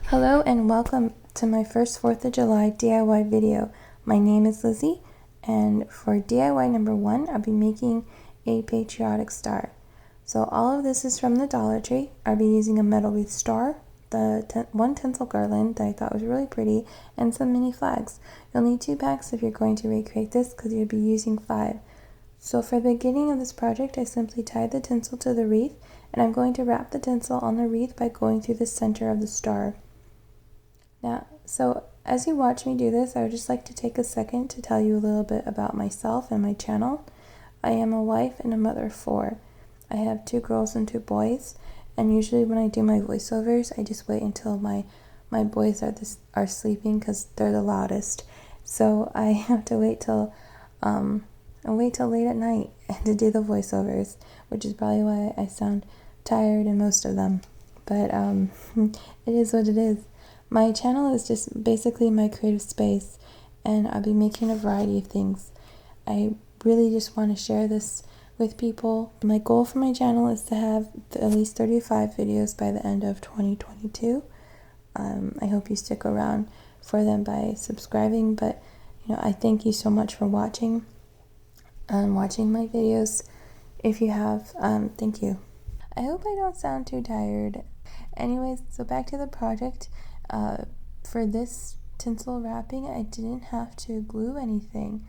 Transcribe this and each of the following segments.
Hello and welcome to my first 4th of July DIY video. My name is Lizzie, and for DIY number 1 I'll be making a patriotic star. So all of this is from the Dollar Tree. I'll be using a metal wreath star, one tinsel garland that I thought was really pretty, and some mini flags. You'll need 2 packs if you're going to recreate this because you'll be using 5. So for the beginning of this project, I simply tied the tinsel to the wreath, and I'm going to wrap the tinsel on the wreath by going through the center of the star. Now, so as you watch me do this, I would just like to take a second to tell you a little bit about myself and my channel. I am a wife and a mother of 4. I have 2 girls and 2 boys, and usually when I do my voiceovers, I just wait until my boys are sleeping because they're the loudest. So I have to wait till late at night to do the voiceovers, which is probably why I sound tired in most of them. But it is what it is. My channel is just basically my creative space, and I'll be making a variety of things. I really just want to share this with people. My goal for my channel is to have at least 35 videos by the end of 2022. I hope you stick around for them by subscribing, but I thank you so much for watching and watching my videos. If you have, thank you. I hope I don't sound too tired. Anyways, so back to the project. For this tinsel wrapping, I didn't have to glue anything.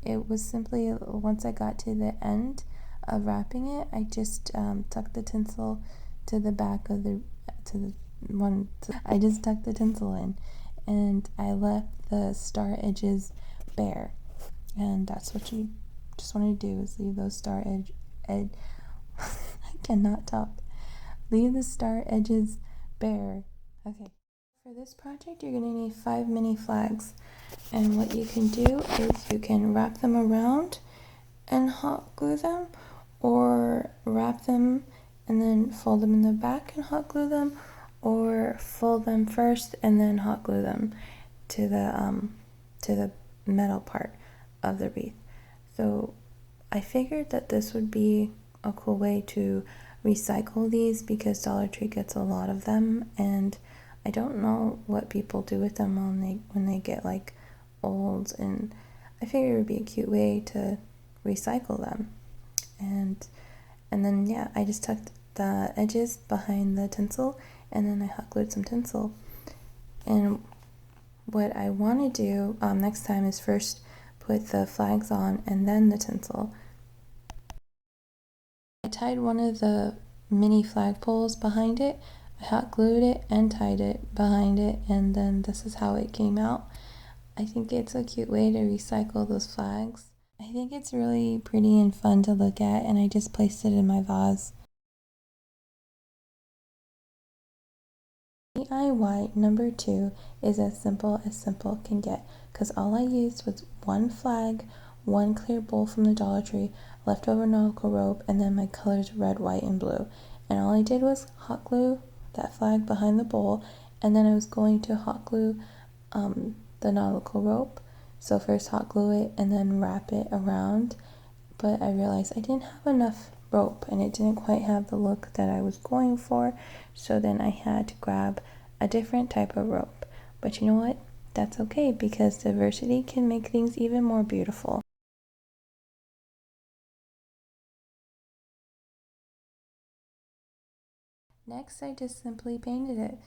It was simply, once I got to the end of wrapping it, I just tucked the tinsel to the back of I just tucked the tinsel in, and I left the star edges bare. And that's what you just want to do, is leave those star edge I cannot talk. Leave the star edges bare. Okay. For this project, you're going to need 5 mini flags, and what you can do is you can wrap them around and hot glue them, or wrap them and then fold them in the back and hot glue them, or fold them first and then hot glue them to the metal part of the wreath. So I figured that this would be a cool way to recycle these because Dollar Tree gets a lot of them, and I don't know what people do with them when they get like old, and I figured it would be a cute way to recycle them. And then yeah, I just tucked the edges behind the tinsel, and then I hot glued some tinsel. And what I want to do next time is first put the flags on and then the tinsel. I tied one of the mini flagpoles behind it. I hot glued it and tied it behind it, and then this is how it came out. I think it's a cute way to recycle those flags. I think it's really pretty and fun to look at, and I just placed it in my vase. DIY number 2 is as simple can get, because all I used was 1 flag, 1 clear bowl from the Dollar Tree, leftover nautical rope, and then my colors red, white, and blue. And all I did was hot glue that flag behind the bowl, and then I was going to hot glue the nautical rope. So first hot glue it and then wrap it around, but I realized I didn't have enough rope and it didn't quite have the look that I was going for, so then I had to grab a different type of rope. But you know what? That's okay, because diversity can make things even more beautiful. Next, I just simply painted it,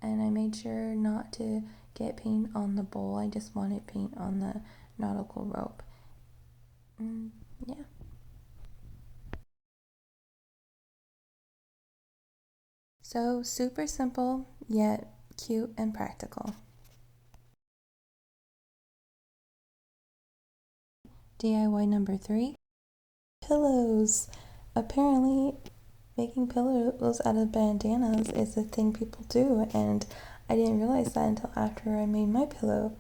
and I made sure not to get paint on the bowl. I just wanted paint on the nautical rope. Yeah. So super simple, yet cute and practical. DIY number 3, pillows. Apparently, making pillows out of bandanas is a thing people do, and I didn't realize that until after I made my pillow,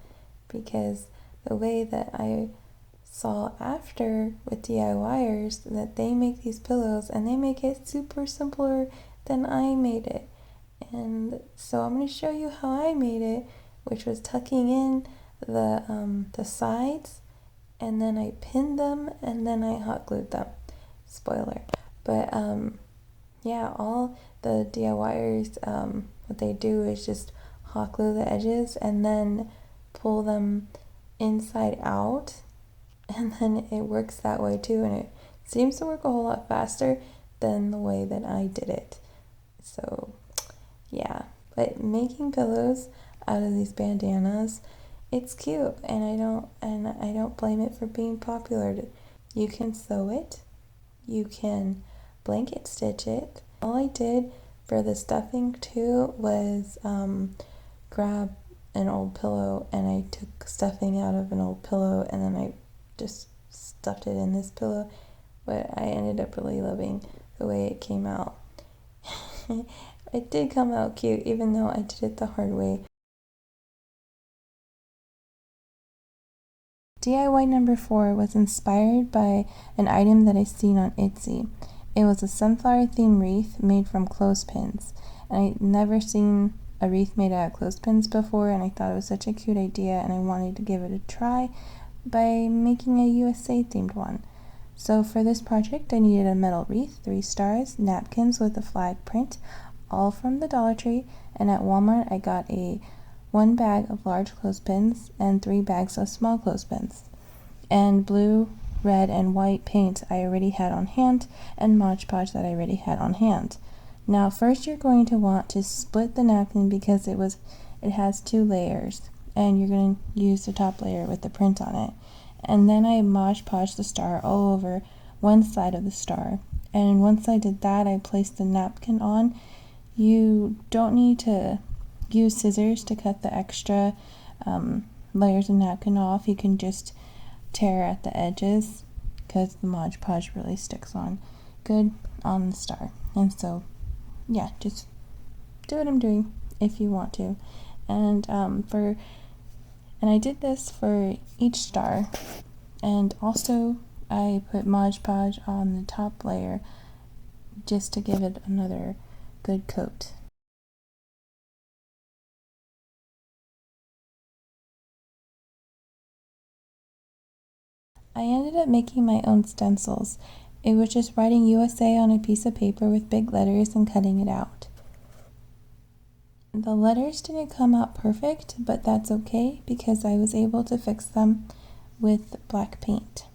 because the way that I saw after with DIYers, that they make these pillows and they make it super simpler than I made it. And so I'm going to show you how I made it, which was tucking in the sides, and then I pinned them, and then I hot glued them. Spoiler. But yeah, all the DIYers, what they do is just hot glue the edges and then pull them inside out, and then it works that way too, and it seems to work a whole lot faster than the way that I did it. So yeah, but making pillows out of these bandanas, it's cute, and I don't blame it for being popular. You can sew it, you can blanket stitch it. All I did for the stuffing too was grab an old pillow, and I took stuffing out of an old pillow, and then I just stuffed it in this pillow. But I ended up really loving the way it came out. It did come out cute, even though I did it the hard way. DIY number 4 was inspired by an item that I seen on Etsy. It was a sunflower themed wreath made from clothespins, and I'd never seen a wreath made out of clothespins before, and I thought it was such a cute idea, and I wanted to give it a try by making a USA themed one. So for this project I needed a metal wreath, 3 stars, napkins with a flag print, all from the Dollar Tree, and at Walmart I got 1 bag of large clothespins and 3 bags of small clothespins, and blue, red, and white paint I already had on hand, and Mod Podge that I already had on hand. Now first you're going to want to split the napkin because it has 2 layers, and you're going to use the top layer with the print on it. And then I Mod Podged the star all over one side of the star, and once I did that I placed the napkin on. You don't need to use scissors to cut the extra layers of napkin off. You can just tear at the edges because the Mod Podge really sticks on good on the star. And so yeah, just do what I'm doing if you want to. And I did this for each star, and also I put Mod Podge on the top layer just to give it another good coat. I ended up making my own stencils. It was just writing USA on a piece of paper with big letters and cutting it out. The letters didn't come out perfect, but that's okay because I was able to fix them with black paint.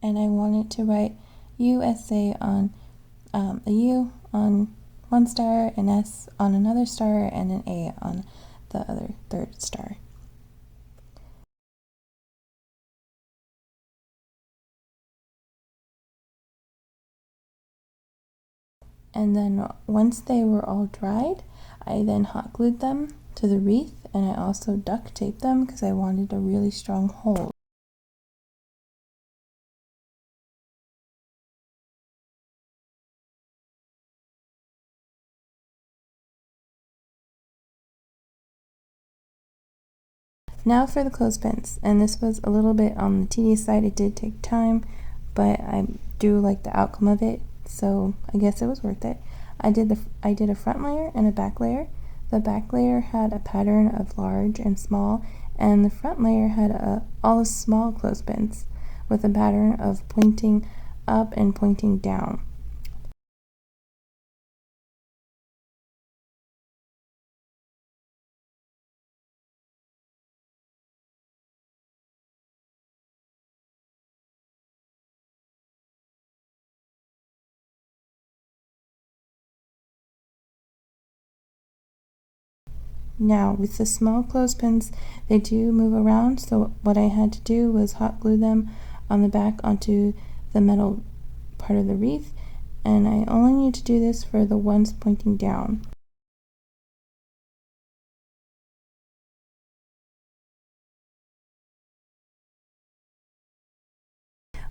And I wanted to write USA on a U on one star, an S on another star, and an A on the other third star. And then once they were all dried, I then hot glued them to the wreath, and I also duct taped them because I wanted a really strong hold. Now for the clothespins, and this was a little bit on the tedious side. It did take time, but I do like the outcome of it, so I guess it was worth it. I did a front layer and a back layer. The back layer had a pattern of large and small, and the front layer had all small clothespins with a pattern of pointing up and pointing down. Now with the small clothespins, they do move around, so what I had to do was hot glue them on the back onto the metal part of the wreath, and I only need to do this for the ones pointing down.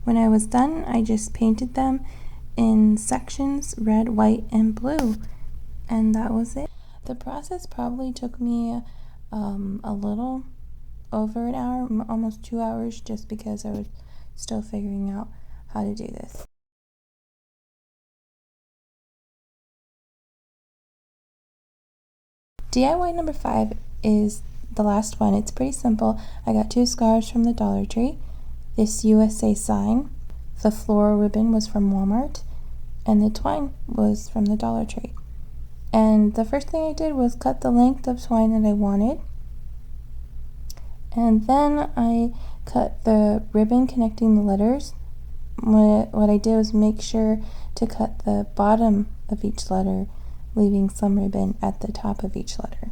When I was done, I just painted them in sections, red, white, and blue, and that was it. The process probably took me a little over an hour, almost 2 hours, just because I was still figuring out how to do this. DIY number 5 is the last one. It's pretty simple. I got 2 scarves from the Dollar Tree, this USA sign, the floral ribbon was from Walmart, and the twine was from the Dollar Tree. And the first thing I did was cut the length of twine that I wanted, and then I cut the ribbon connecting the letters. What I did was make sure to cut the bottom of each letter, leaving some ribbon at the top of each letter.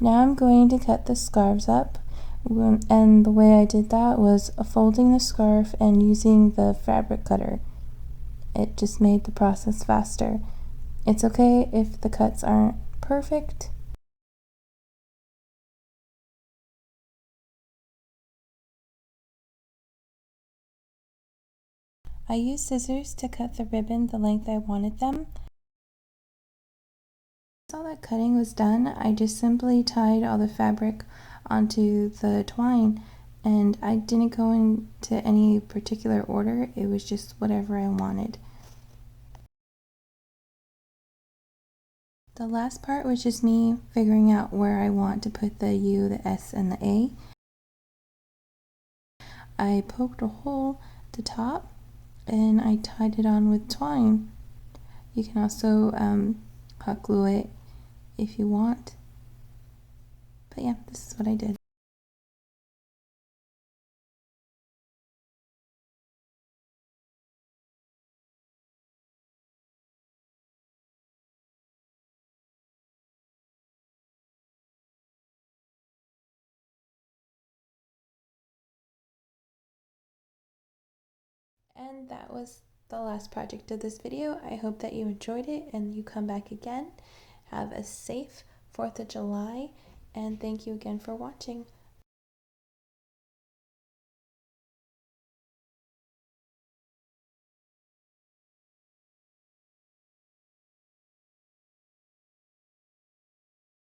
Now I'm going to cut the scarves up, and the way I did that was folding the scarf and using the fabric cutter. It just made the process faster. It's okay if the cuts aren't perfect. I used scissors to cut the ribbon the length I wanted them. Once all that cutting was done, I just simply tied all the fabric onto the twine, and I didn't go into any particular order. It was just whatever I wanted. The last part was just me figuring out where I want to put the U, the S, and the A. I poked a hole at the top and I tied it on with twine. You can also hot glue it if you want. But yeah, this is what I did. And that was the last project of this video. I hope that you enjoyed it and you come back again. Have a safe 4th of July, and thank you again for watching.